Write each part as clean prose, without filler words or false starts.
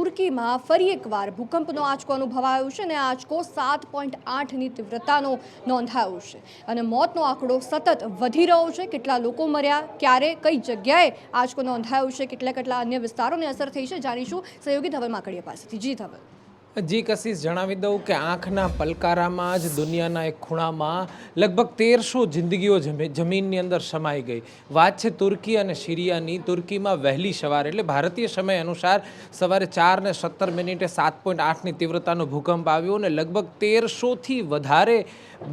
તુર્કીમાં ફરી એકવાર ભૂકંપનો આંચકો અનુભવાયો છે અને આંચકો 7.8ની તીવ્રતાનો નોંધાયો છે અને મોતનો આંકડો સતત વધી રહ્યો છે। કેટલા લોકો મર્યા, ક્યારે, કઈ જગ્યાએ આંચકો નોંધાયો છે, કેટલા અન્ય વિસ્તારોને અસર થઈ છે, જાણીશું સહયોગી ધવલ માકડિયા પાસેથી। જી ધવલ। જી કશિશ, જણાવી દઉં કે આંખના પલકારામાં જ દુનિયાના એક ખૂણામાં લગભગ 1300 જિંદગીઓ જમીનની અંદર સમાઈ ગઈ। વાત છે તુર્કી અને સિરિયાની। તુર્કીમાં વહેલી સવારે એટલે ભારતીય સમય અનુસાર સવારે 4:17 7.8ની તીવ્રતાનો ભૂકંપ આવ્યો અને લગભગ 1300થી વધારે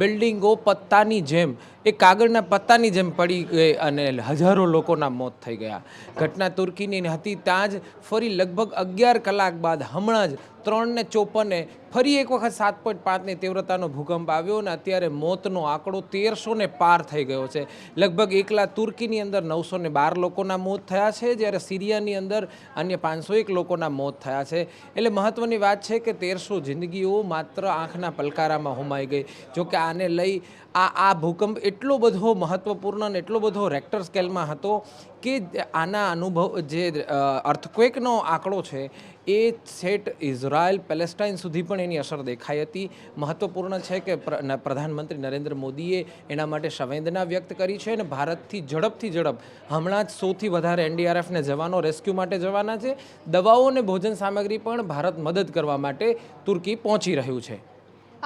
બિલ્ડિંગો પત્તાની જેમ કાગળના પત્તાની જેમ પડી ગઈ અને હજારો લોકોના મોત થઈ ગયા। ઘટના તુર્કીની હતી। ત્યાં જ ફરી લગભગ 11 કલાક બાદ હમણાં જ 3:54 ફરી એક વખત 7.5ની તીવ્રતાનો ભૂકંપ આવ્યો અને અત્યારે મોતનો આંકડો 1300ને પાર થઈ ગયો છે। લગભગ એકલા તુર્કીની અંદર 912 લોકોના મોત થયા છે, જ્યારે સિરિયાની અંદર અન્ય 501 લોકોના મોત થયા છે। એટલે મહત્ત્વની વાત છે કે 1300 જિંદગીઓ માત્ર આંખના પલકારામાં હોમાઈ ગઈ। જોકે આને લઈ આ ભૂકંપ એટલો બધો મહત્ત્વપૂર્ણ અને એટલો બધો રેક્ટર સ્કેલમાં હતો કે આના અનુભવ જે અર્થક્વેકનો આંકડો છે એ સેટ ઇઝરાયલ પેલેસ્ટાઇન સુધી પણ એની અસર દેખાઈ હતી। મહત્ત્વપૂર્ણ છે કે પ્રધાનમંત્રી નરેન્દ્ર મોદીએ એના માટે સંવેદના વ્યક્ત કરી છે અને ભારતથી ઝડપ હમણાં જ 100થી વધારે એનડીઆરએફને જવાનો રેસ્ક્યુ માટે જવાના છે। દવાઓ અને ભોજન સામગ્રી પણ ભારત મદદ કરવા માટે તુર્કી પહોંચી રહ્યું છે।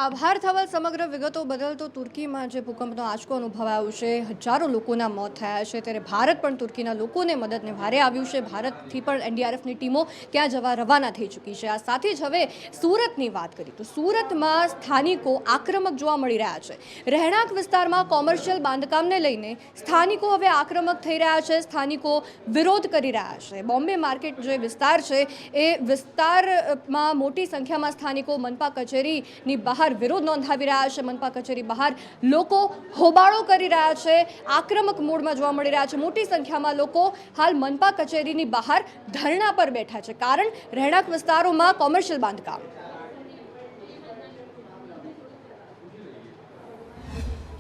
આભાર ધવલ। સમગ્ર વિગતો બદલ। તો તુર્કીમાં જે ભૂકંપનો આંચકો અનુભવાયો છે, હજારો લોકોના મોત થયા છે, ત્યારે ભારત પણ તુર્કીના લોકોને મદદને ભારે આવ્યું છે। ભારતથી પણ એનડીઆરએફની ટીમો ત્યાં જવા રવાના થઈ ચૂકી છે। આ સાથે જ હવે સુરતની વાત કરી તો સુરતમાં સ્થાનિકો આક્રમક જોવા મળી રહ્યા છે। રહેણાંક વિસ્તારમાં કોમર્શિયલ બાંધકામને લઈને સ્થાનિકો હવે આક્રમક થઈ રહ્યા છે, સ્થાનિકો વિરોધ કરી રહ્યા છે। બોમ્બે માર્કેટ જે વિસ્તાર છે એ વિસ્તારમાં મોટી સંખ્યામાં સ્થાનિકો મનપા કચેરીની બહાર વિરોધ નોંધાવી રહ્યા છે। મનપા કચેરી બહાર લોકો હોબાળો કરી રહ્યા છે, આક્રમક મૂડમાં જોવા મળી રહ્યા છે। મોટી સંખ્યામાં લોકો હાલ મનપા કચેરીની બહાર ધરણા પર બેઠા છે, કારણ રહેણાંક વિસ્તારોમાં કોમર્શિયલ બાંધકામ।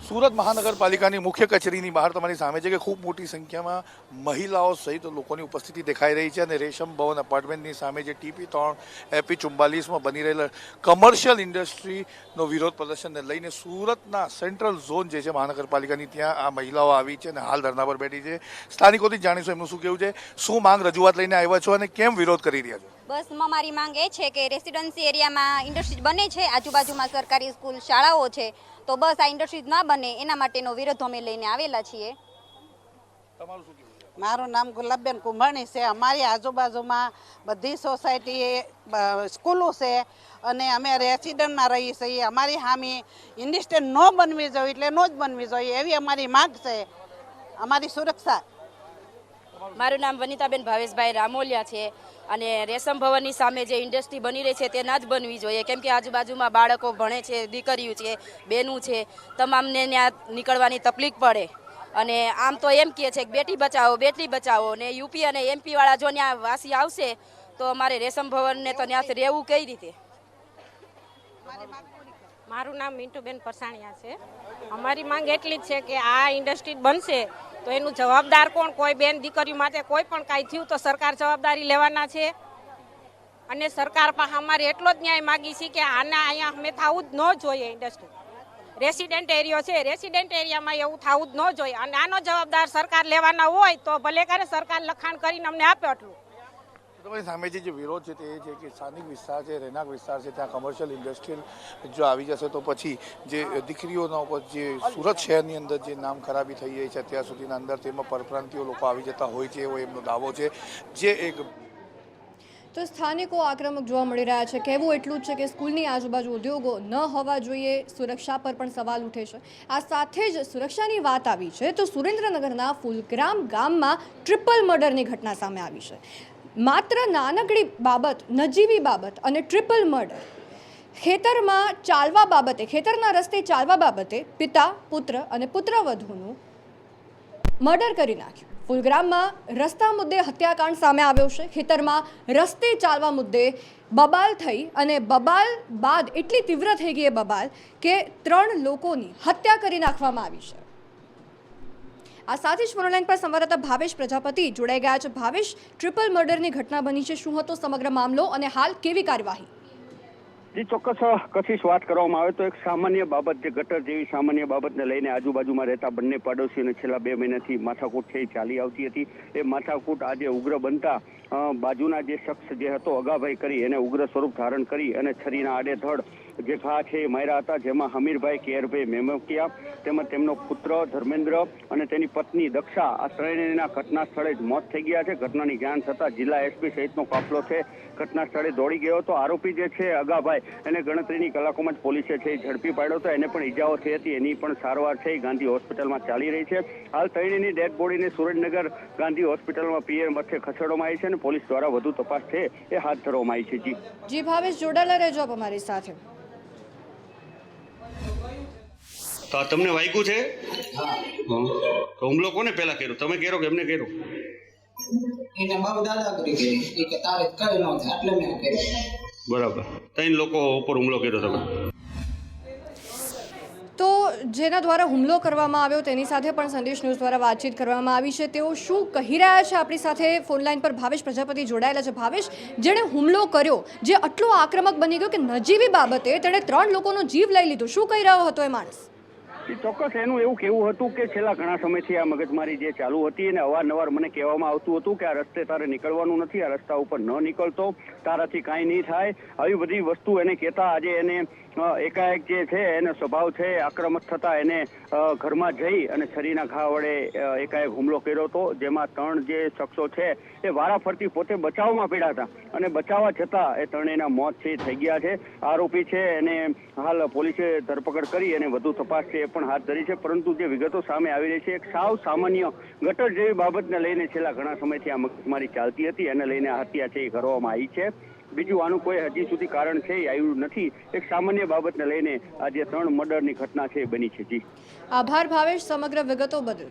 સુરત મહાનગરપાલિકાની મુખ્ય કચેરીની બહાર તમારી સામે છે કે ખૂબ મોટી સંખ્યામાં મહિલાઓ સહિત લોકોની ઉપસ્થિતિ દેખાઈ રહી છે અને રેશમ ભવન અપાર્ટમેન્ટની સામે જે TP3 AP 44માં બની રહેલા કમર્શિયલ ઇન્ડસ્ટ્રીનો વિરોધ પ્રદર્શનને લઈને સુરતના સેન્ટ્રલ ઝોન જે છે મહાનગરપાલિકાની ત્યાં આ મહિલાઓ આવી છે અને હાલ ધરણા પર બેઠી છે। સ્થાનિકોથી જાણીશું એમનું શું કહેવું છે, શું માંગ રજૂઆત લઈને આવ્યા છો અને કેમ વિરોધ કરી રહ્યા છો? બસ મારી માંગ એ છે કે રેસિડેન્સી એરિયામાં ઇન્ડસ્ટ્રીઝ બને છે, આજુબાજુમાં સરકારી સ્કૂલ શાળાઓ છે, તો બસ આ ઇન્ડસ્ટ્રીઝ ના બને એના માટેનો વિરોધ અમે લઈને આવેલા છીએ। મારું નામ ગુલાબબેન કુંભાણી છે। અમારી આજુબાજુમાં બધી સોસાયટી સ્કૂલો છે અને અમે રેસિડન્ટમાં રહીએ છીએ। અમારી સામે ઇન્ડસ્ટ્રી ન બનવી જોઈએ એટલે ન જ બનવી જોઈએ એવી અમારી માંગ છે, અમારી સુરક્ષા। મારું નામ વનિતાબેન ભાવેશભાઈ રામોલિયા છે અને રેશમ ભવનની સામે જે ઇન્ડસ્ટ્રી બની રહી છે તે ના જ બનવી જોઈએ, કેમ કે આજુબાજુમાં બાળકો ભણે છે, દીકરીઓ છે, બહેનું છે, તમામને ત્યાં નીકળવાની તકલીફ પડે। અને આમ તો એમ કહે છે કે બેટી બચાવો ને યુપી અને MP વાળા જો ત્યાં વાસી આવશે તો અમારે રેશમ ભવનને તો ત્યાં રહેવું કઈ રીતે? મારું નામ મિન્ટુબેન પરસાણિયા છે। અમારી માંગ એટલી જ છે કે આ ઇન્ડસ્ટ્રી બનશે તો એનું જવાબદાર કોણ? કોઈ બેન દીકરીઓ માટે કોઈ પણ કાંઈ થયું તો સરકાર જવાબદારી લેવાના છે અને સરકાર પાસે અમારે એટલો જ ન્યાય માગી છે કે આના અહીંયા અમે થવું જ ન જોઈએ। ઇન્ડસ્ટ્રી રેસિડેન્ટ એરિયો છે, રેસિડેન્ટ એરિયામાં એવું થવું જ ન જોઈએ અને આનો જવાબદાર સરકાર લેવાના હોય તો ભલે કરે, સરકાર લખાણ કરીને અમને આપે એટલું। તમારી સામે જે વિરોધ છે તે એ છે કે સ્થાનિક વિસ્તાર છે, રહેણાંક વિસ્તાર છે, ત્યાં કમર્શિયલ ઇન્ડસ્ટ્રીયલ જો આવી જશે તો પછી જે દીકરીઓના ઉપર જે સુરત શહેરની અંદર જે નામ ખરાબી થઈ રહી છે અત્યાર સુધીના અંદર, તેમાં પરપ્રાંતિયો લોકો આવી જતા હોય છે એવો એમનો દાવો છે। જે એક તો સ્થાનિકો આક્રમક જોવા મળી રહ્યા છે। કહેવું એટલું જ છે કે સ્કૂલની આજુબાજુ ઉદ્યોગો ન હોવા જોઈએ, સુરક્ષા પર પણ સવાલ ઉઠે છે। આ સાથે જ સુરક્ષાની વાત આવી છે તો સુરેન્દ્રનગરના ફુલગ્રામ ગામમાં ટ્રિપલ મર્ડરની ઘટના સામે આવી છે। માત્ર નાનકડી બાબત, નજીવી બાબત અને ટ્રિપલ મર્ડર, ખેતરમાં ચાલવા બાબતે, ખેતરના રસ્તે ચાલવા બાબતે પિતા, પુત્ર અને પુત્રવધૂનું મર્ડર કરી નાખ્યું। ફુલગ્રામમાં રસ્તા મુદ્દે હત્યાકાંડ સામે આવ્યો છે। ખેતરમાં રસ્તે ચાલવા મુદ્દે બબાલ થઈ અને બબાલ બાદ એટલી તીવ્ર થઈ ગઈ બબાલ કે 3 લોકોની હત્યા કરી નાખવામાં આવી છે। આ સાથે જ ફોન લાઈન પર સંવાદદાતા ભાવેશ પ્રજાપતિ જોડાઈ ગયા છે। ભાવેશ, ટ્રિપલ મર્ડરની ઘટના બની છે, શું હતો સમગ્ર મામલો અને હાલ કેવી કાર્યવાહી? જે ચોક્કસ કશીશ વાત કરવામાં આવે તો એક સામાન્ય બાબત, જે ગટર જેવી સામાન્ય બાબતને લઈને આજુબાજુમાં રહેતા બંને પાડોશીઓને છેલ્લા 2 મહિનાથી માથાકૂટ થઈ ચાલી આવતી હતી। એ માથાકૂટ આજે ઉગ્ર બનતા બાજુના જે શખ્સ જે હતો અગાભાઈ કરી એને ઉગ્ર સ્વરૂપ ધારણ કરી અને છરીના આડેધડ જે ઘા છે એ માર્યા હતા, જેમાં હમીરભાઈ કેરભાઈ મેમકિયા તેમજ તેમનો પુત્ર ધર્મેન્દ્ર અને તેની પત્ની દક્ષા, આ ત્રણેયના ઘટના સ્થળે જ મોત થઈ ગયા છે। ઘટનાની જાણ થતાં જિલ્લા એસપી સહિતનો કાફલો છે ઘટના સ્થળે દોડી ગયો હતો। આરોપી જે છે અગાભાઈ એને ગણતરીની કલાકોમાં જ પોલીસે છે ઝડપી પાડ્યો હતો। એને પણ ઈજાઓ થઈ હતી, એની પણ સારવાર છે ગાંધી હોસ્પિટલમાં ચાલી રહી છે। હાલ ત્રણેયની ડેડ બોડીને સુરેન્દ્રનગર ગાંધી હોસ્પિટલમાં પીએમ મથકે ખસેડવામાં આવી છે અને પોલીસ દ્વારા વધુ તપાસ છે એ હાથ ધરવામાં આવી છે। જી ભાવેશ, જોડાયેલા રહેજો આપ અમારી સાથે। તો તમને વાગ્યું છે? તો હુમલો કોને પહેલા કર્યો, તમે કર્યો કે એમને કર્યો? એને મારો દાદા કરી એ કે તારે કઈ ન થાય એટલે મેં કર્યો। બરાબર, 3 લોકો ઉપર હુમલો કર્યો તમે? તો જેના દ્વારા હુમલો કરવામાં આવ્યો તેની સાથે પણ સંદેશ ન્યૂઝ દ્વારા વાતચીત કરવામાં આવી છે। તેઓ શું કહી રહ્યા છે આપણી સાથે ફોન લાઈન પર ભાવેશ પ્રજાપતિ જોડાયેલા છે। ભાવેશ, જેણે હુમલો કર્યો, જે આટલો આક્રમક બની ગયો કે નજીવી બાબતે તેણે 3 લોકોનો જીવ લઈ લીધો, શું કહી રહ્યો હતો એ માણસ? ચોક્કસ એનું એવું કહેવું હતું કે છેલ્લા ઘણા સમયથી આ મગજમારી જે ચાલુ હતી અને અવારનવાર મને કહેવામાં આવતું હતું કે આ રસ્તે તારે નીકળવાનું નથી, આ રસ્તા ઉપર ન નીકળતો, તારાથી કાંઈ નહીં થાય, આવી બધી વસ્તુ એને કહેતા આજે એને એકાએક જે છે એનો સ્વભાવ છે આક્રમક થતા એને ઘરમાં જઈ અને છરીના ઘા વડે એકાએક હુમલો કર્યો હતો, જેમાં 3 જે શખ્સો છે એ વારાફરતી પોતે બચાવમાં પડ્યા હતા અને બચાવવા છતાં એ ત્રણેયના મોત છે થઈ ગયા છે। આરોપી છે એને હાલ પોલીસે ધરપકડ કરી અને વધુ તપાસ છે એ પણ હાથ ધરી છે। પરંતુ જે વિગતો સામે આવી રહી છે એક સાવ સામાન્ય ગટર જેવી બાબતને લઈને છેલ્લા ઘણા સમયથી આ મગજમારી ચાલતી હતી, એને લઈને આ હત્યા છે એ કરવામાં આવી છે। બીજું આનું કોઈ હજી સુધી કારણ છે એ આવ્યું નથી। એક સામાન્ય બાબતને લઈને આજે 3 મર્ડરની ઘટના છે એ બની છે। જી આભાર ભાવેશ સમગ્ર વિગતો બદલ।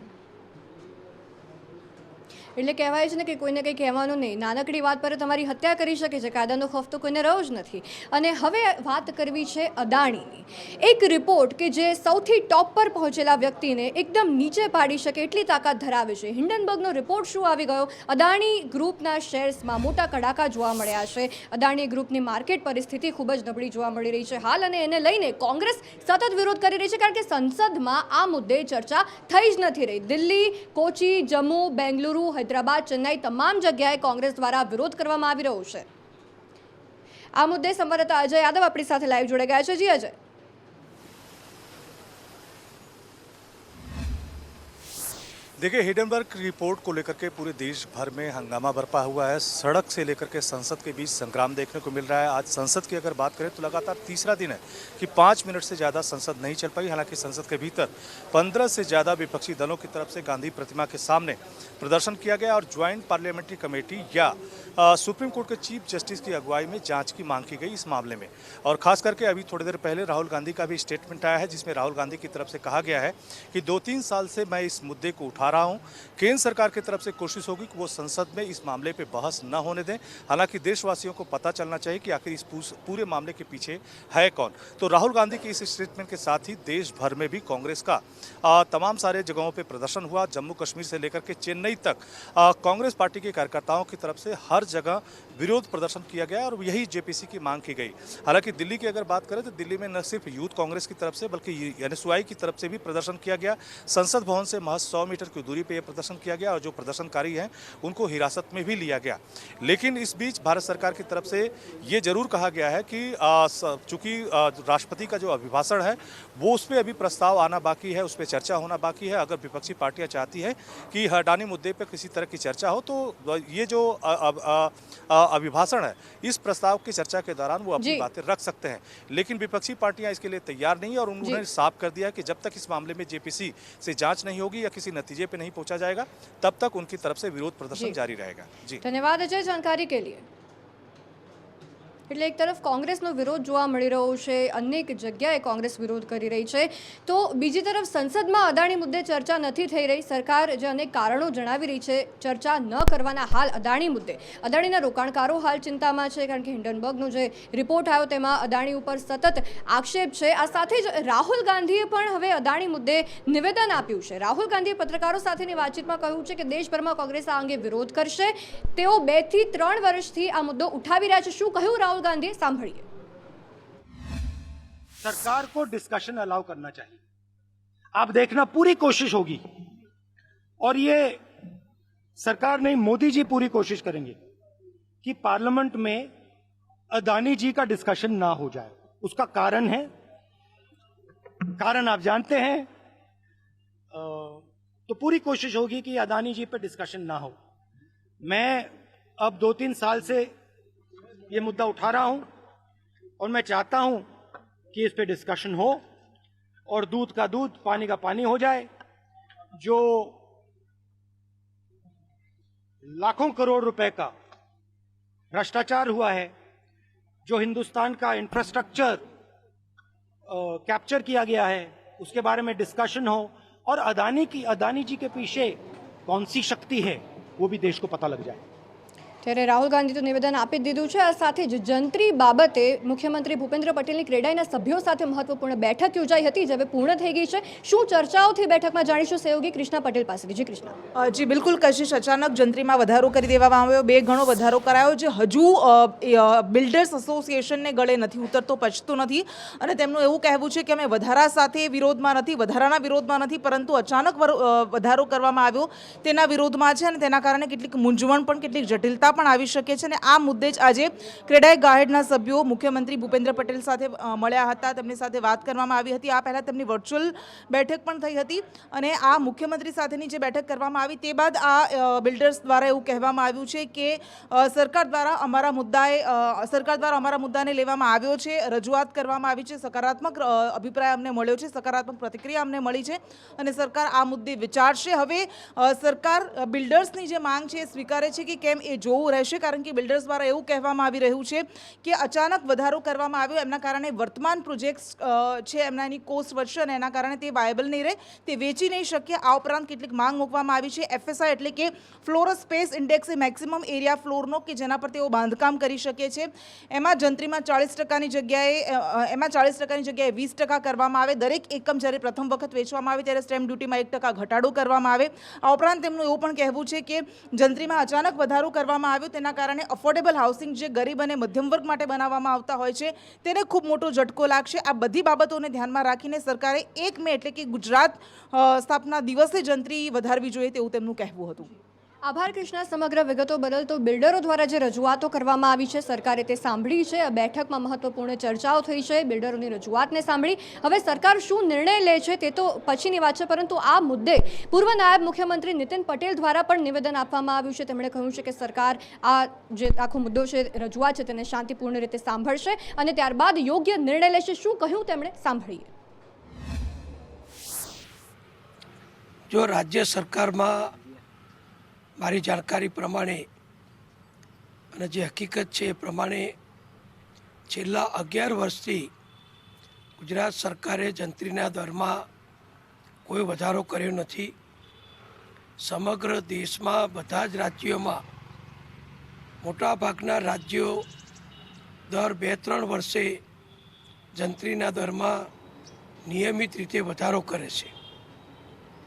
એટલે કહેવાય છે ને કે કોઈને કંઈ કહેવાનું નહીં, નાનકડી વાત પર તમારી હત્યા કરી શકે છે, કાયદાનો ખોફ તો કોઈને રહ્યો જ નથી। અને હવે વાત કરવી છે અદાણીની। એક રિપોર્ટ કે જે સૌથી ટોપ પર પહોંચેલા વ્યક્તિને એકદમ નીચે પાડી શકે એટલી તાકાત ધરાવે છે। હિન્ડનબર્ગનો રિપોર્ટ શું આવી ગયો? અદાણી ગ્રુપના શેર્સમાં મોટા કડાકા જોવા મળ્યા છે। અદાણી ગ્રુપની માર્કેટ પરિસ્થિતિ ખૂબ જ નબળી જોવા મળી રહી છે હાલ, અને એને લઈને કોંગ્રેસ સતત વિરોધ કરી રહી છે, કારણ કે સંસદમાં આ મુદ્દે ચર્ચા થઈ જ નથી રહી। દિલ્હી, કોચી, જમ્મુ, બેંગલુરુ, હૈદરાબાદ, ચેન્નાઈ તમામ જગ્યાએ કોંગ્રેસ દ્વારા વિરોધ કરવામાં આવી રહ્યો છે। આ મુદ્દે સંવાદદાતા અજય યાદવ આપણી સાથે લાઈવ જોડાઈ ગયા છે। જી અજય। देखिए, हिडनबर्ग रिपोर्ट को लेकर के पूरे देश भर में हंगामा बरपा हुआ है। सड़क से लेकर के संसद के बीच संग्राम देखने को मिल रहा है। आज संसद की अगर बात करें तो लगातार तीसरा दिन है कि 5 मिनट से ज़्यादा संसद नहीं चल पाई। हालांकि संसद के भीतर 15 से ज़्यादा विपक्षी दलों की तरफ से गांधी प्रतिमा के सामने प्रदर्शन किया गया और ज्वाइंट पार्लियामेंट्री कमेटी या सुप्रीम कोर्ट के चीफ जस्टिस की अगुवाई में जांच की मांग की गई इस मामले में। और खास करके अभी थोड़ी देर पहले राहुल गांधी का भी स्टेटमेंट आया है, जिसमें राहुल गांधी की तरफ से कहा गया है कि 2-3 साल से मैं इस मुद्दे को उठा रहा हूं। केंद्र सरकार की तरफ से कोशिश होगी कि वो संसद में इस मामले पे बहस न होने दें। हालांकि देशवासियों को पता चलना चाहिए कि आखिर इस पूरे मामले के पीछे है कौन। तो राहुल गांधी के इस स्टेटमेंट के साथ ही देश भर में भी कांग्रेस का तमाम सारे जगहों पे प्रदर्शन हुआ। जम्मू कश्मीर से लेकर के चेन्नई तक कांग्रेस पार्टी के कार्यकर्ताओं की तरफ से हर जगह विरोध प्रदर्शन किया गया और यही जेपीसी की मांग की गई। हालांकि दिल्ली की अगर बात करें तो दिल्ली में न सिर्फ यूथ कांग्रेस की तरफ से बल्कि एनएसयूआई की तरफ से भी प्रदर्शन किया गया। संसद भवन से महज 100 मीटर की दूरी पर यह प्रदर्शन किया गया और जो प्रदर्शनकारी हैं उनको हिरासत में भी लिया गया। लेकिन इस बीच भारत सरकार की तरफ से ये जरूर कहा गया है कि चूंकि राष्ट्रपति का जो अभिभाषण है वो उस पर अभी प्रस्ताव आना बाकी है, उस पर चर्चा होना बाकी है। अगर विपक्षी पार्टियां चाहती है कि अडानी मुद्दे पर किसी तरह की चर्चा हो तो ये जो अभिभाषण है इस प्रस्ताव की चर्चा के दौरान वो अपनी बातें रख सकते हैं। लेकिन विपक्षी पार्टियां इसके लिए तैयार नहीं और उन्होंने साफ कर दिया कि जब तक इस मामले में जेपीसी से जांच नहीं होगी या किसी नतीजे पे नहीं पहुंचा जाएगा तब तक उनकी तरफ से विरोध प्रदर्शन जारी रहेगा। जी धन्यवाद अजय जानकारी के लिए। એટલે એક તરફ કોંગ્રેસનો વિરોધ જોવા મળી રહ્યો છે, અનેક જગ્યાએ કોંગ્રેસ વિરોધ કરી રહી છે, તો બીજી તરફ સંસદમાં અદાણી મુદ્દે ચર્ચા નથી થઈ રહી. સરકાર જે અનેક કારણો જણાવી રહી છે ચર્ચા ન કરવાના, હાલ અદાણી મુદ્દે અદાણીના રોકાણકારો હાલ ચિંતામાં છે, કારણ કે હિન્ડનબર્ગનો જે રિપોર્ટ આવ્યો તેમાં અદાણી ઉપર સતત આક્ષેપ છે. આ સાથે જ રાહુલ ગાંધીએ પણ હવે અદાણી મુદ્દે નિવેદન આપ્યું છે. રાહુલ ગાંધીએ પત્રકારો સાથેની વાતચીતમાં કહ્યું છે કે દેશભરમાં કોંગ્રેસ આ અંગે વિરોધ કરશે. તેઓ 2 થી 3 વર્ષથી આ મુદ્દો ઉઠાવી રહ્યા છે. શું કહ્યું રાहुल गांधी, सांभळिए. सरकार को डिस्कशन अलाउ करना चाहिए. आप देखना पूरी कोशिश होगी, और ये सरकार नहीं, मोदी जी पूरी कोशिश करेंगे कि पार्लियामेंट में अदानी जी का डिस्कशन ना हो जाए. उसका कारण है, कारण आप जानते हैं, तो पूरी कोशिश होगी कि अदानी जी पे डिस्कशन ना हो. मैं अब 2-3 साल से ये मुद्दा उठा रहा हूं, और मैं चाहता हूं कि इस पे डिस्कशन हो और दूध का दूध पानी का पानी हो जाए. जो लाखों करोड़ रुपए का भ्रष्टाचार हुआ है, जो हिंदुस्तान का इंफ्रास्ट्रक्चर कैप्चर किया गया है, उसके बारे में डिस्कशन हो, और अदानी जी के पीछे कौन सी शक्ति है वो भी देश को पता लग जाए. ત્યારે રાહુલ ગાંધી તો નિવેદન આપી દીધું છે. આ સાથે જ જંત્રી બાબતે મુખ્યમંત્રી ભૂપેન્દ્ર પટેલની ક્રેડાઈના સભ્યો સાથે મહત્વપૂર્ણ બેઠક યોજાઈ હતી, જે હવે પૂર્ણ થઈ ગઈ છે. શું ચર્ચાઓ થઈ બેઠકમાં, જાણીશું સહયોગી કૃષ્ણા પટેલ પાસેથી. જી કૃષ્ણા. જી બિલકુલ કશિશ, અચાનક જંત્રીમાં વધારો કરી દેવામાં આવ્યો, 2 ગણો વધારો કરાયો, જે હજુ બિલ્ડર્સ એસોસિએશનને ગળે નથી ઉતરતો, પચતો નથી, અને તેમનું એવું કહેવું છે કે અમે વધારા સાથે વિરોધમાં નથી, વધારાના વિરોધમાં નથી, પરંતુ અચાનક વધારો કરવામાં આવ્યો તેના વિરોધમાં છે, અને તેના કારણે કેટલીક મૂંઝવણ પણ, કેટલીક જટિલતા પણ આવી શકે છે. અને આ મુદ્દે જ આજે ક્રેડાઈ ગાહેડના સભ્યો મુખ્યમંત્રી ભૂપેન્દ્ર પટેલ સાથે મળ્યા હતા, તેમની સાથે વાત કરવામાં આવી હતી. આ પહેલાં તેમની વર્ચ્યુઅલ બેઠક પણ થઈ હતી, અને આ મુખ્યમંત્રી સાથેની જે બેઠક કરવામાં આવી તે બાદ આ બિલ્ડર્સ દ્વારા એવું કહેવામાં આવ્યું છે કે સરકાર દ્વારા અમારા મુદ્દાને લેવામાં આવ્યો છે, રજૂઆત કરવામાં આવી છે, સકારાત્મક અભિપ્રાય અમને મળ્યો છે, સકારાત્મક પ્રતિક્રિયા અમને મળી છે, અને સરકાર આ મુદ્દે વિચારશે. હવે સરકાર બિલ્ડર્સની જે માંગ છે એ સ્વીકારે છે કે કેમ એ જોવું રહેશે, કારણ કે બિલ્ડર્સ દ્વારા એવું કહેવામાં આવી રહ્યું છે કે અચાનક વધારો કરવામાં આવ્યો, એમના કારણે વર્તમાન પ્રોજેક્ટ્સ છે એમનાની કોસ્ટ વધશે, અને એના કારણે તે વાયબલ નહીં રહે, તે વેચી નહીં શકે. આ ઉપરાંત કેટલીક માંગ મૂકવામાં આવી છે FSI એટલે કે ફ્લોર સ્પેસ ઇન્ડેક્સ, એ મેક્સિમમ એરિયા ફ્લોરનો કે જેના પર તેઓ બાંધકામ કરી શકે છે. એમાં જંત્રીમાં 40% જગ્યાએ 20% કરવામાં આવે. દરેક એકમ જ્યારે પ્રથમ વખત વેચવામાં આવે ત્યારે સ્ટેમ્પ ડ્યુટીમાં 1% ઘટાડો કરવામાં આવે. આ ઉપરાંત તેમનું એવું પણ કહેવું છે કે જંત્રીમાં અચાનક વધારો કરવામાં આવ્યો, તેના કારણે અફોર્ડેબલ હાઉસિંગ જે ગરીબ અને મધ્યમ વર્ગ માટે બનાવવામાં આવતા હોય છે તેને ખૂબ મોટો ઝટકો લાગશે. આ બધી બાબતોને ધ્યાનમાં રાખીને સરકારે 1 મે એટલે કે ગુજરાત સ્થાપના દિવસે જંત્રી વધારવી જોઈએ તેવું તેમનું કહેવું હતું. આભાર કૃષ્ણા, સમગ્ર વિગતો બદલ. તો બિલ્ડરો દ્વારા જે રજૂઆતો કરવામાં આવી છે સરકારે તે સાંભળી છે. આ બેઠકમાં મહત્વપૂર્ણ ચર્ચાઓ થઈ છે, બિલ્ડરોની રજૂઆતને સાંભળી. હવે સરકાર શું નિર્ણય લે છે તે તો પછીની વાત છે, પરંતુ આ મુદ્દે પૂર્વ નાયબ મુખ્યમંત્રી નીતિન પટેલ દ્વારા પણ નિવેદન આપવામાં આવ્યું છે. તેમણે કહ્યું છે કે સરકાર આ જે આખો મુદ્દો છે, રજૂઆત છે, તેને શાંતિપૂર્ણ રીતે સાંભળશે અને ત્યારબાદ યોગ્ય નિર્ણય લેશે. શું કહ્યું તેમણે, સાંભળીએ. જો રાજ્ય સરકારમાં મારી જાણકારી પ્રમાણે અને જે હકીકત છે એ પ્રમાણે છેલ્લા 11 વર્ષથી ગુજરાત સરકારે જંત્રીના દરમાં કોઈ વધારો કર્યો નથી. સમગ્ર દેશમાં બધા જ રાજ્યોમાં મોટાભાગના રાજ્યો દર 2-3 વર્ષે જંત્રીના દરમાં નિયમિત રીતે વધારો કરે છે,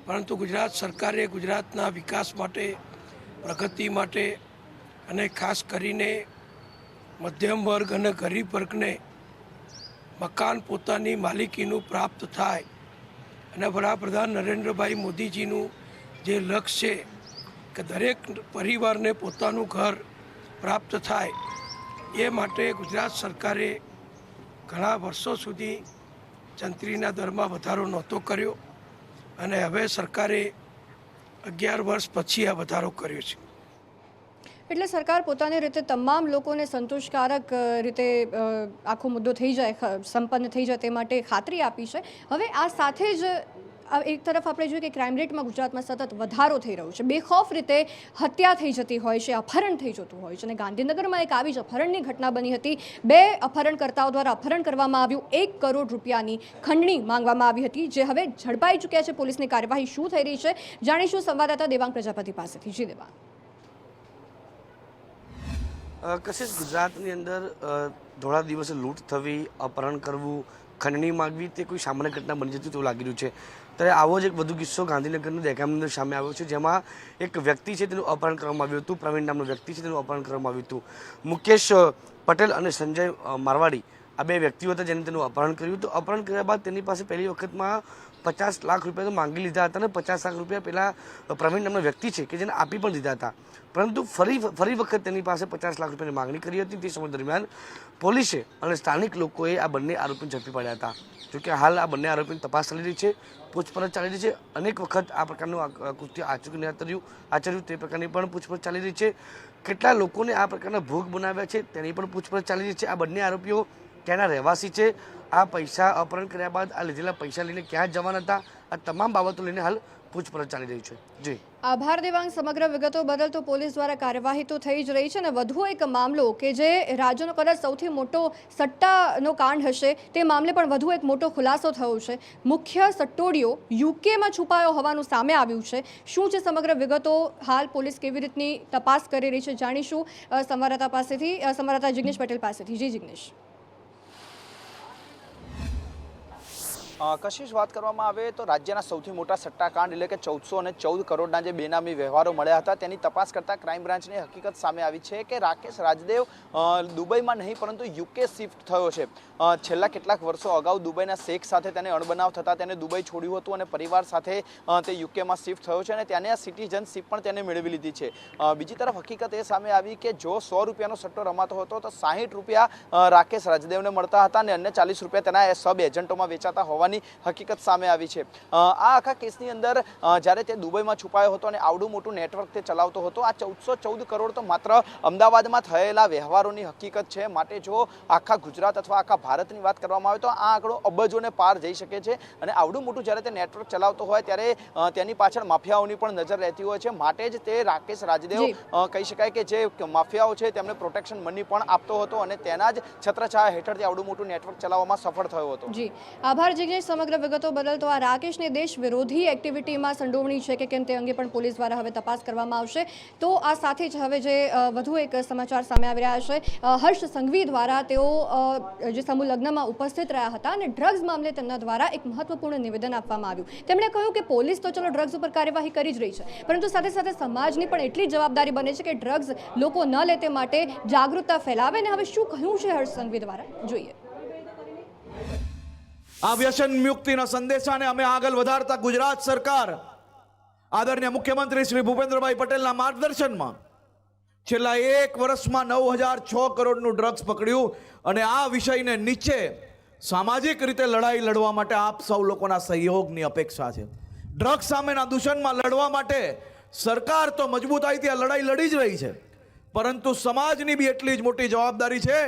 પરંતુ ગુજરાત સરકારે ગુજરાતના વિકાસ માટે, પ્રગતિ માટે અને ખાસ કરીને મધ્યમ વર્ગ અને ગરીબ વર્ગને મકાન પોતાની માલિકીનું પ્રાપ્ત થાય અને વડાપ્રધાન નરેન્દ્રભાઈ મોદીજીનું જે લક્ષ્ય છે કે દરેક પરિવારને પોતાનું ઘર પ્રાપ્ત થાય, એ માટે ગુજરાત સરકારે ઘણા વર્ષો સુધી જંત્રીના દરમાં વધારો નહોતો કર્યો, અને હવે સરકારે 11 વર્ષ પછી આ વધારો કર્યો છે. એટલે સરકાર પોતાની રીતે તમામ લોકોને સંતોષકારક રીતે આખો મુદ્દો થઈ જાય, સંપન્ન થઈ જાય તે માટે ખાતરી આપી છે. હવે આ સાથે જ એક તરફ આપણે જોઈએ કે ક્રાઇમ રેટમાં ગુજરાતમાં સતત વધારો થઈ રહ્યો છે, બેખૌફ રીતે હત્યા થઈ જતી હોય છે, અપહરણ થઈ જતું હોય છે અને ગાંધીનગરમાં એક આવી જ અપહરણની ઘટના બની હતી. 2 અપહરણકર્તાઓ દ્વારા અપહરણ કરવામાં આવ્યું, 1 કરોડ રૂપિયાની ખંડણી માંગવામાં આવી હતી, જે હવે ઝડપાઈ ચૂક્યા છે. પોલીસની કાર્યવાહી શું થઈ રહી છે જાણીશું સંવાદદાતા દેવાંગ પ્રજાપતિ પાસેથી. જી દેવાંગ. કશિશ, ગુજરાતની અંદર થોડા દિવસે લૂંટ થવી, અપહરણ કરવું, ખંડણી માગવી તે કોઈ સામાન્ય ઘટના બની જતી તેવું લાગી રહ્યું છે. ત્યારે આવો જ એક વધુ કિસ્સો ગાંધીનગરનો દહેગામની અંદર સામે આવ્યો છે, જેમાં એક વ્યક્તિ છે તેનું અપહરણ કરવામાં આવ્યું હતું. પ્રવીણ નામનો વ્યક્તિ છે તેનું અપહરણ કરવામાં આવ્યું હતું. મુકેશ પટેલ અને સંજય મારવાડી આ 2 વ્યક્તિઓ હતા જેને તેનું અપહરણ કર્યું હતું. અપહરણ કર્યા બાદ તેની પાસે પહેલી વખતમાં 50 લાખ રૂપિયા તો માંગી લીધા હતા અને 50 લાખ રૂપિયા પેલા પ્રવીણ નામનો વ્યક્તિ છે કે જેને આપી પણ દીધા હતા. પરંતુ ફરી વખત તેની પાસે 50 લાખ રૂપિયાની માંગણી કરી હતી. તે સમય દરમિયાન પોલીસે અને સ્થાનિક લોકોએ આ બંને આરોપીને ઝડપી પાડ્યા હતા. જોકે હાલ આ બંને આરોપીની તપાસ ચાલી રહી છે, પૂછપરછ ચાલી રહી છે. અનેક વખત આ પ્રકારનું કૃત્ય આચર્યું તે પ્રકારની પણ પૂછપરછ ચાલી રહી છે. કેટલા લોકોને આ પ્રકારના ભોગ બનાવ્યા છે તેની પણ પૂછપરછ ચાલી રહી છે. આ બંને આરોપીઓ ક્યાંના રહેવાસી છે, આ પૈસા અપહરણ કર્યા બાદ આ લીધેલા પૈસા લઈને ક્યાં જવાના હતા, આ તમામ બાબતો લઈને હાલ પૂછપરછ ચાલી રહી છે. જી આભાર દેવાંગ. સમગ્ર વિગતો બદલ તો પોલીસ દ્વારા કાર્યવાહી તો થઈ જ રહી છે અને વધુ એક મામલો કે જે રાજ્યનો કદાચ સૌથી મોટો સટ્ટાનો કાંડ હશે તે મામલે પણ વધુ એક મોટો ખુલાસો થયો છે. મુખ્ય સટ્ટોડિયો યુકેમાં છુપાયો હોવાનું સામે આવ્યું છે. શું છે સમગ્ર વિગતો, હાલ પોલીસ કેવી રીતની તપાસ કરી રહી છે જાણીશું સંવાદદાતા જિગ્નેશ પટેલ પાસેથી. જી જિગ્નેશ. કશિશ, વાત કરવામાં આવે તો રાજ્યના સૌથી મોટા સટ્ટાકાંડ એટલે કે 1414 કરોડના જે બેનામી વ્યવહારો મળ્યા હતા તેની તપાસ કરતા ક્રાઇમ બ્રાન્ચની હકીકત સામે આવી છે કે રાકેશ રાજદેવ દુબઈમાં નહીં પરંતુ યુકે શિફ્ટ થયો છે. છેલ્લા કેટલાક વર્ષો અગાઉ દુબઈના શેખ સાથે તેને અણબનાવ થતા તેને દુબઈ છોડ્યું હતું અને પરિવાર સાથે તે યુકેમાં શિફ્ટ થયો છે અને ત્યાંની આ સિટીઝનશીપ પણ તેને મેળવી લીધી છે. બીજી તરફ હકીકત એ સામે આવી કે જો 100 રૂપિયાનો સટ્ટો રમાતો હતો તો 60 રૂપિયા રાકેશ રાજદેવને મળતા હતા અને અન્ય 40 રૂપિયા તેના સબ એજન્ટોમાં વેચાતા હોવાની હકીકત સામે આવી છે. આ આખા કેસની અંદર જ્યારે તે દુબઈમાં છુપાયો હતો અને આવડું મોટું નેટવર્ક તે ચલાવતો હતો, આ 1414 કરોડ તો માત્ર અમદાવાદમાં થયેલા વ્યવહારોની હકીકત છે. માટે જો આખા ગુજરાત અથવા આખા ભારતની વાત કરવામાં આવે તો આ આંકડો અબજોને પાર જઈ શકે છે અને આવડું મોટું જ્યારે તે નેટવર્ક ચલાવતો હોય ત્યારે તેની પાછળ માફિયાઓની પણ નજર રહેતી હોય છે. માટે જ તે રાકેશ રાજદેવ કહી શકાય કે જે માફિયાઓ છે તેમને પ્રોટેક્શન મની પણ આપતો હતો અને તેના જ છત્રછાયા હેઠળ તે આવડું મોટું નેટવર્ક ચલાવવામાં સફળ થયો હતો. જી આભાર જિગ્નેશ. સમગ્ર વિગતો બદલ તો આ રાકેશને દેશ વિરોધી એક્ટિવિટીમાં સંડોવણી છે કે કેમ તે અંગે પણ પોલીસ દ્વારા હવે તપાસ કરવામાં આવશે. તો આ સાથે જ હવે જે વધુ એક સમાચાર સામે આવી રહ્યા છે, હર્ષ સંઘવી દ્વારા તેઓ જે સમૂહ લગ્નમાં ઉપસ્થિત રહ્યા હતા અને ડ્રગ્સ મામલે તેમના દ્વારા એક મહત્વપૂર્ણ નિવેદન આપવામાં આવ્યું. તેમણે કહ્યું કે પોલીસ તો ચલો ડ્રગ્સ ઉપર કાર્યવાહી કરી જ રહી છે, પરંતુ સાથે સાથે સમાજની પણ એટલી જવાબદારી બને છે કે ડ્રગ્સ લોકો ન લે તે માટે જાગૃતતા ફેલાવે. અને હવે શું કહ્યું છે હર્ષ સંઘવી દ્વારા, જોઈએ. આ વ્યસન મુક્તિના સંદેશાને અમે આગળ વધારતા ગુજરાત સરકાર આદરણીય મુખ્યમંત્રી શ્રી ભૂપેન્દ્રભાઈ પટેલના માર્ગદર્શનમાં છેલ્લા 1 વર્ષમાં 9006 કરોડનું ડ્રગ્સ પકડ્યું અને આ વિષયને નીચે સામાજિક રીતે લડાઈ લડવા માટે આપ સૌ લોકોના સહયોગની અપેક્ષા છે. ડ્રગ્સ સામેના દૂષણમાં લડવા માટે સરકાર તો મજબૂતાઈથી આ લડાઈ લડી જ રહી છે, પરંતુ સમાજની બી એટલી જ મોટી જવાબદારી છે.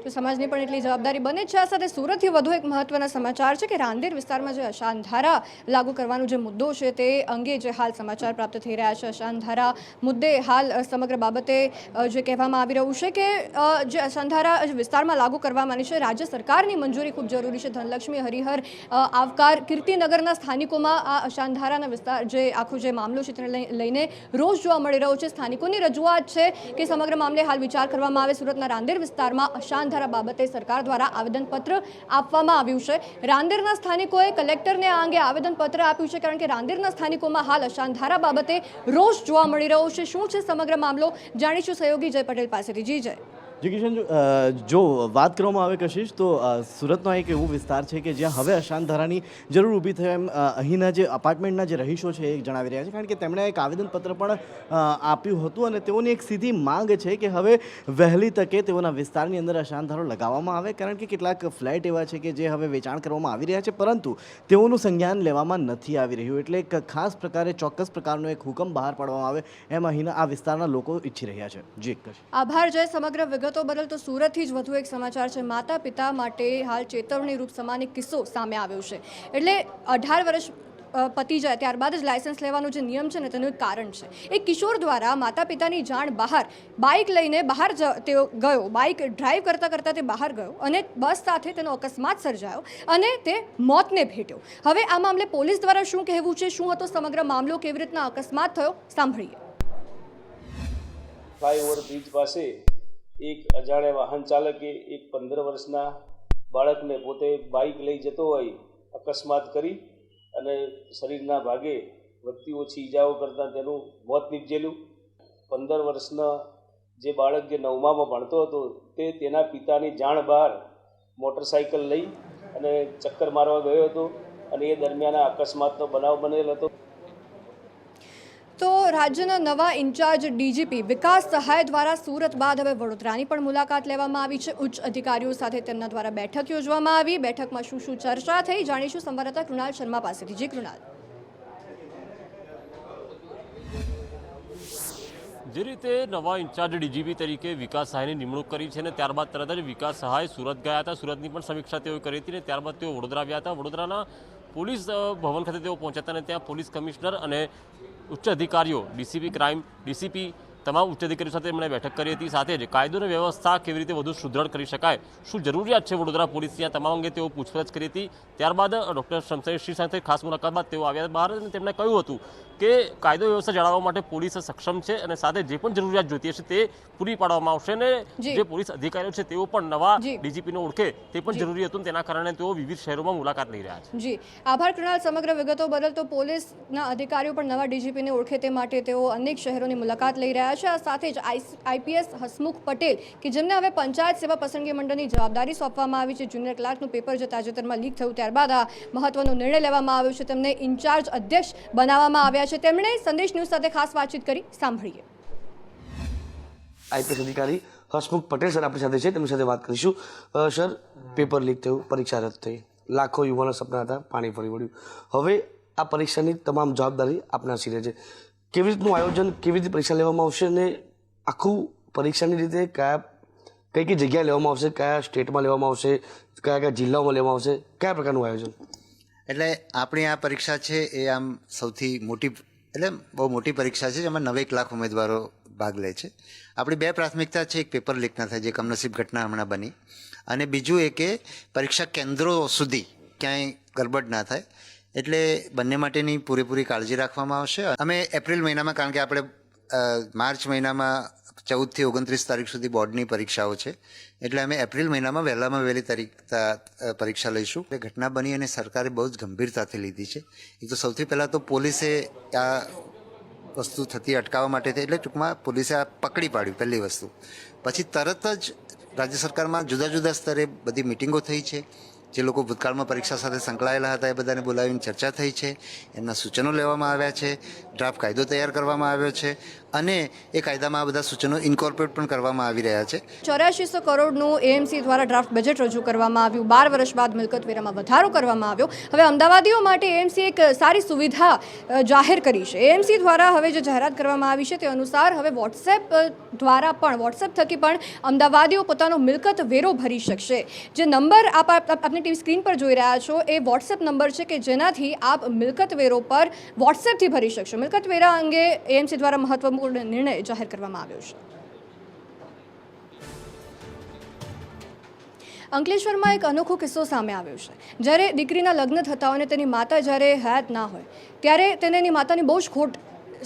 તો સમાજની પણ એટલી જવાબદારી બને છે. આ સાથે સુરતથી વધુ એક મહત્વના સમાચાર છે કે રાંદેર વિસ્તારમાં જે અશાનધારા લાગુ કરવાનો જે મુદ્દો છે તે અંગે જે હાલ સમાચાર પ્રાપ્ત થઈ રહ્યા છે. અશાનધારા મુદ્દે હાલ સમગ્ર બાબતે જે કહેવામાં આવી રહ્યું છે કે જે અશાનધારા વિસ્તારમાં લાગુ કરવાની છે, રાજ્ય સરકારની મંજૂરી ખૂબ જરૂરી છે. ધનલક્ષ્મી હરિહર આવકાર કીર્તિનગરના સ્થાનિકોમાં આ અશાનધારાના વિસ્તાર જે આખો જે મામલો છે તેને લઈને રોષ જોવા મળી રહ્યો છે. સ્થાનિકોની રજૂઆત છે કે સમગ્ર મામલે હાલ વિચાર કરવામાં આવે. સુરતના રાંદેર વિસ્તારમાં અશાંત બાબતે સરકાર દ્વારા આવેદનપત્ર આપવામાં આવ્યું છે. રાંદેરના સ્થાનિકોએ કલેક્ટરને આ અંગે આવેદનપત્ર આપ્યું છે, કારણ કે રાંદેરના સ્થાનિકોમાં હાલ અશાંતધારા બાબતે રોષ જોવા મળી રહ્યો છે. શું છે સમગ્ર મામલો, જાણીશું સહયોગી જય પટેલ પાસેથી. જી જય. જી કિશન, જો વાત કરવામાં આવે કશિશ તો સુરતનો એક એવો વિસ્તાર છે કે જ્યાં હવે અશાંતધારાની જરૂર ઊભી થઈ એમ અહીંના જે અપાર્ટમેન્ટના જે રહીશો છે એ જણાવી રહ્યા છે, કારણ કે તેમણે એક આવેદનપત્ર પણ આપ્યું હતું અને તેઓની એક સીધી માંગ છે કે હવે વહેલી તકે તેઓના વિસ્તારની અંદર અશાંતધારો લગાવવામાં આવે, કારણ કે કેટલાક ફ્લેટ એવા છે કે જે હવે વેચાણ કરવામાં આવી રહ્યા છે પરંતુ તેઓનું સંજ્ઞાન લેવામાં નથી આવી રહ્યું. એટલે એક ખાસ પ્રકારે ચોક્કસ પ્રકારનો એક હુકમ બહાર પાડવામાં આવે એમ અહીંના આ વિસ્તારના લોકો ઈચ્છી રહ્યા છે. જી કશિશ. આભાર જય. સમગ્ર વિગત વિગતો બદલ તો સુરતથી જ વધુ એક સમાચાર છે. માતા પિતા માટે હાલ ચેતવણીરૂપ સમાન એક કિસ્સો સામે આવ્યો છે. એટલે 18 વર્ષ પતી જાય ત્યારબાદ જ લાયસન્સ લેવાનો જે નિયમ છે ને તેનું એક કારણ છે. એક કિશોર દ્વારા માતા પિતાની જાણ બહાર બાઇક લઈને બહાર તેઓ ગયો, બાઇક ડ્રાઈવ કરતાં કરતાં તે બહાર ગયો અને બસ સાથે તેનો અકસ્માત સર્જાયો અને તે મોતને ભેટ્યો. હવે આ મામલે પોલીસ દ્વારા શું કહેવું છે, શું હતો સમગ્ર મામલો, કેવી રીતના અકસ્માત થયો, સાંભળીએ. ફ્લાયઓવર બ્રિજ પાસે એક અજાણ્યા વાહન ચાલકે એક 15 વર્ષના બાળકને પોતે બાઇક લઈ જતો હોય અકસ્માત કરી અને શરીરના ભાગે વધતી ઓછી ઈજાઓ કરતાં તેનું મોત નીપજેલું. 15 વર્ષના જે બાળક જે 9મામાં ભણતો હતો તે તેના પિતાની જાણ બહાર મોટરસાઇકલ લઈ અને ચક્કર મારવા ગયો હતો અને એ દરમિયાન આ અકસ્માતનો બનાવ બનેલ હતો. તો રાજ્યના નવા ઇન્ચાર્જ ડીજીપી વિકાસ સહાય દ્વારા સુરત બાદ હવે વડોદરાની પણ મુલાકાત લેવામાં આવી છે. ઉચ્ચ અધિકારીઓ સાથે તેમના દ્વારા બેઠક યોજવામાં આવી. બેઠકમાં શું શું ચર્ચા થઈ જાણીશું સંવાદદાતા કૃણાલ શર્મા પાસેથી. જી કૃણાલ. જે રીતે નવા ઇન્ચાર્જ ડીજીપી તરીકે વિકાસ સહાયની નિમણૂક કરી છે ને ત્યારબાદ તરત જ વિકાસ સહાય સુરત ગયા હતા. સુરતની પણ સમીક્ષા તેઓએ કરી હતી ને ત્યારબાદ તેઓ વડોદરા આવ્યા હતા. વડોદરાના પોલીસ ભવન ખાતે તેઓ પહોંચ્યા હતા અને ત્યાં પોલીસ કમિશનર અને ઉચ્ચ અધિકારીઓ, ડીસીપી ક્રાઇમ, ડીસીપી, તમામ ઉચ્ચ અધિકારીઓ સાથે તેમણે બેઠક કરી હતી. સાથે જ કાયદો અને વ્યવસ્થા કેવી રીતે વધુ સુદૃઢ કરી શકાય, શું જરૂરિયાત છે વડોદરા પોલીસની, આ તમામ અંગે તેઓ પૂછપરછ કરી હતી. ત્યારબાદ ડૉક્ટર શમશેરસિંહ સાથે ખાસ મુલાકાત બાદ તેઓ આવ્યા બહાર અને તેમણે કહ્યું હતું કે કાયદો વ્યવસ્થા જાળવવા માટે પોલીસ સક્ષમ છે અને સાથે જે પણ જરૂરિયાત જોઈતી હશે તે પૂરી પાડવામાં આવશે અને જે પોલીસ અધિકારીઓ છે તેઓ પણ નવા ડીજીપીને ઓળખે તે પણ જરૂરી હતું. તેના કારણે તેઓ વિવિધ શહેરોમાં મુલાકાત લઈ રહ્યા છે. જી આભાર કૃણાલ. સમગ્ર વિગતો બદલ તો પોલીસના અધિકારીઓ પણ નવા ડીજીપીને ઓળખે તે માટે તેઓ અનેક શહેરોની મુલાકાત લઈ રહ્યા છે. આ સાથે જ આઈપીએસ હસમુખ પટેલ કે જેમને હવે પંચાયત સેવા પસંદગી મંડળની જવાબદારી સોંપવામાં આવી છે. જુનિયર ક્લાર્કનું પેપર જે તાજેતરમાં લીક થયું ત્યારબાદ આ મહત્વનો નિર્ણય લેવામાં આવ્યો છે. તેમને ઇન્ચાર્જ અધ્યક્ષ બનાવવામાં આવ્યા છે. તેમણે સંદેશ ન્યૂઝ સાથે ખાસ વાતચીત કરી, સાંભળીએ. આઈપીએસ અધિકારી હસમુખ પટેલ સર આપણી સાથે છે, તેમની સાથે વાત કરીશું. સર, પેપર લીક થયું, પરીક્ષા રદ થઈ, લાખો યુવાનો સપના હતા, પાણી ફરી વળ્યું. હવે આ પરીક્ષાની તમામ જવાબદારી આપના સિરે છે. કેવી રીતનું આયોજન, કેવી રીતે પરીક્ષા લેવામાં આવશે અને આખું પરીક્ષાની રીતે કઈ કઈ જગ્યાએ લેવામાં આવશે, કયા સ્ટેટમાં લેવામાં આવશે, કયા કયા જિલ્લાઓમાં લેવામાં આવશે, કયા પ્રકારનું આયોજન? એટલે આપણી આ પરીક્ષા છે એ આમ સૌથી મોટી, એટલે બહુ મોટી પરીક્ષા છે જેમાં 9 લાખ ઉમેદવારો ભાગ લે છે. આપણી 2 પ્રાથમિકતા છે, એક પેપર લીક ના થાય જે કમનસીબ ઘટના હમણાં બની, અને બીજું એ કે પરીક્ષા કેન્દ્રો સુધી ક્યાંય ગરબડ ના થાય, એટલે બંને માટેની પૂરેપૂરી કાળજી રાખવામાં આવશે. અમે એપ્રિલ મહિનામાં, કારણ કે આપણે માર્ચ મહિનામાં 14 થી 29 તારીખ સુધી બોર્ડની પરીક્ષાઓ છે, એટલે અમે એપ્રિલ મહિનામાં વહેલામાં વહેલી તારીખ પરીક્ષા લઈશું. ઘટના બની અને સરકારે બહુ જ ગંભીરતાથી લીધી છે. એક તો સૌથી પહેલાં તો પોલીસે આ વસ્તુ થતી અટકાવવા માટે, એટલે ટૂંકમાં પોલીસે આ પકડી પાડ્યું પહેલી વસ્તુ. પછી તરત જ રાજ્ય સરકારમાં જુદા જુદા સ્તરે બધી મિટિંગો થઈ છે. જે લોકો ભૂતકાળમાં પરીક્ષા સાથે સંકળાયેલા હતા એ બધાને બોલાવીને ચર્ચા થઈ છે, એમના સૂચનો લેવામાં આવ્યા છે, ડ્રાફ્ટ કાયદો તૈયાર કરવામાં આવ્યો છે અને એ કાયદામાં આ બધા સૂચનો ઇન્કોર્પોરેટ પણ કરવામાં આવી રહ્યા છે. 8400 કરોડનું એએમસી દ્વારા ડ્રાફ્ટ બજેટ રજૂ કરવામાં આવ્યું. 12 વર્ષ બાદ મિલકત વેરામાં વધારો કરવામાં આવ્યો. હવે અમદાવાદીઓ માટે એએમસી એક સારી સુવિધા જાહેર કરી છે. એએમસી દ્વારા હવે જે જાહેરાત કરવામાં આવી છે તે અનુસાર હવે વોટ્સએપ દ્વારા પણ, વોટ્સએપ થકી પણ અમદાવાદીઓ પોતાનો મિલકત વેરો ભરી શકશે. જે નંબર આપની ટીવી સ્ક્રીન પર જોઈ રહ્યા છો એ વોટ્સએપ નંબર છે કે જેનાથી આપ મિલકત વેરો પર વોટ્સએપથી ભરી શકશો. મિલકત વેરા અંગે એએમસી દ્વારા મહત્વપૂર્ણ નિર્ણય જાહેર કરવામાં આવ્યો છે. અંકલેશ્વરમાં એક અનોખો કિસ્સો સામે આવ્યો છે. જ્યારે દીકરીના લગ્ન થતા હોય અને તેની માતા જ્યારે હયાત ના હોય ત્યારે તેને એની માતાની બહુ જ ખોટ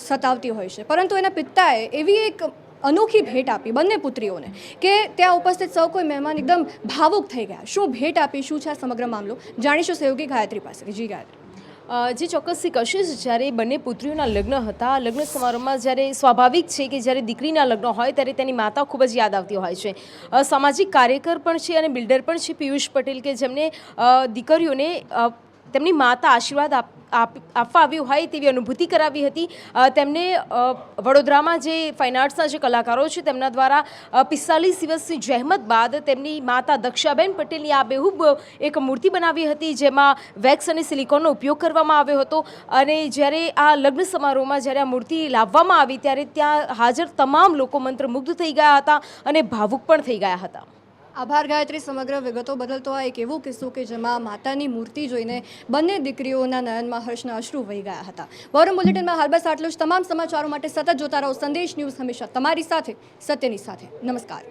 સતાવતી હોય છે, પરંતુ એના પિતાએ એવી એક અનોખી ભેટ આપી બંને પુત્રીઓને કે ત્યાં ઉપસ્થિત સૌ કોઈ મહેમાન એકદમ ભાવુક થઈ ગયા. શું ભેટ આપી, શું છે આ સમગ્ર મામલો, જાણીશું સહયોગી ગાયત્રી પાસેથી. જી ગાયત્રી. જે ચોક્કસથી કશિશ, જ્યારે બંને પુત્રીઓના લગ્ન હતા, લગ્ન સમારોહમાં જ્યારે સ્વાભાવિક છે કે જ્યારે દીકરીના લગ્ન હોય ત્યારે તેની માતા ખૂબ જ યાદ આવતી હોય છે. સામાજિક કાર્યકર પણ છે અને બિલ્ડર પણ છે પિયુષ પટેલ, કે જેમને દીકરીઓને તેમની માતા આશીર્વાદ આપવા આવ્યું હોય તેવી અનુભૂતિ કરાવી હતી. તેમને વડોદરામાં જે ફાઇન આર્ટ્સના જે કલાકારો છે તેમના દ્વારા 45 દિવસની જહેમત બાદ તેમની માતા દક્ષાબેન પટેલની આ બેહૂબ એક મૂર્તિ બનાવી હતી, જેમાં વેક્સ અને સિલિકોનનો ઉપયોગ કરવામાં આવ્યો હતો. અને જ્યારે આ લગ્ન સમારોહમાં જ્યારે આ મૂર્તિ લાવવામાં આવી ત્યારે ત્યાં હાજર તમામ લોકો મંત્રમુગ્ધ થઈ ગયા હતા અને ભાવુક પણ થઈ ગયા હતા. આભાર ગાયત્રી. સમગ્ર વિગતો બદલ તો આ એક એવો કિસ્સો કે જેમાં માતાની મૂર્તિ જોઈને બંને દીકરીઓના નયનમાં હર્ષના અશ્રુ વહી ગયા હતા. વોરમ બુલેટિનમાં હાલ બસ આટલું જ. તમામ સમાચારો માટે સતત જોતા રહો સંદેશ ન્યૂઝ, હંમેશા તમારી સાથે, સત્યની સાથે. નમસ્કાર.